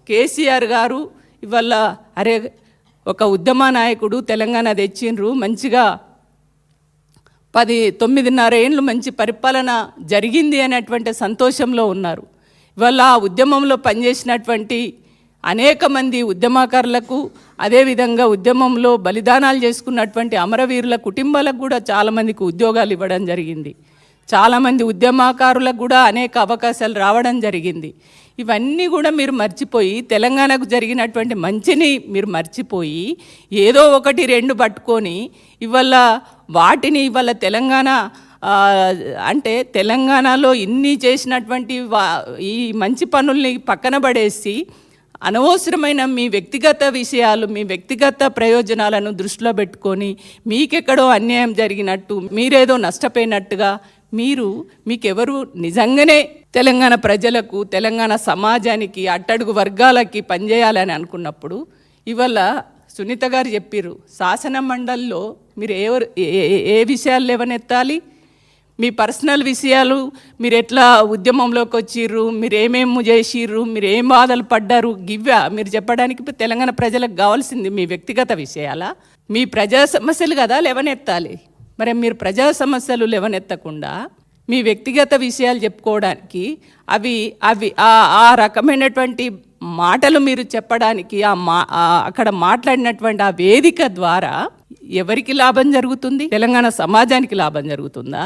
కేసీఆర్ గారు ఇవాళ అరే ఒక ఉద్యమ నాయకుడు తెలంగాణ తెచ్చిండ్రు, మంచిగా 9.5 ఏళ్ళు మంచి పరిపాలన జరిగింది అనేటువంటి సంతోషంలో ఉన్నారు. ఇవాళ ఆ ఉద్యమంలో పనిచేసినటువంటి అనేక మంది ఉద్యమకారులకు, అదేవిధంగా ఉద్యమంలో బలిదానాలు చేసుకున్నటువంటి అమరవీరుల కుటుంబాలకు కూడా చాలామందికి ఉద్యోగాలు ఇవ్వడం జరిగింది. చాలామంది ఉద్యమకారులకు కూడా అనేక అవకాశాలు రావడం జరిగింది. ఇవన్నీ కూడా మీరు మర్చిపోయి, తెలంగాణకు జరిగినటువంటి మంచిని మీరు మర్చిపోయి ఏదో 1-2 పట్టుకొని ఇవాళ తెలంగాణ అంటే తెలంగాణలో ఇన్ని చేసినటువంటి ఈ మంచి పనుల్ని పక్కన పడేసి అనవసరమైన మీ వ్యక్తిగత విషయాలు, మీ వ్యక్తిగత ప్రయోజనాలను దృష్టిలో పెట్టుకొని మీకెక్కడో అన్యాయం జరిగినట్టు, మీరేదో నష్టపోయినట్టుగా మీకెవరు నిజంగానే తెలంగాణ ప్రజలకు, తెలంగాణ సమాజానికి, అట్టడుగు వర్గాలకి పనిచేయాలని అనుకున్నప్పుడు ఇవాళ సునీత గారు చెప్పారు, శాసన మండలిలో మీరు ఏ విషయాలు లేవనెత్తాలి, మీ పర్సనల్ విషయాలు, మీరు ఎట్లా ఉద్యమంలోకి వచ్చిర్రు, మీరు ఏమేమి చేసిర్రు, మీరు ఏం బాధలు పడ్డారు, గివ్వా మీరు చెప్పడానికి తెలంగాణ ప్రజలకు కావాల్సింది మీ వ్యక్తిగత విషయాలా? మీ ప్రజా సమస్యలు కదా లేవనెత్తాలి. మరి మీరు ప్రజా సమస్యలు లేవనెత్తకుండా మీ వ్యక్తిగత విషయాలు చెప్పుకోవడానికి ఆ రకమైనటువంటి మాటలు మీరు చెప్పడానికి అక్కడ మాట్లాడినటువంటి ఆ వేదిక ద్వారా ఎవరికి లాభం జరుగుతుంది? తెలంగాణ సమాజానికి లాభం జరుగుతుందా?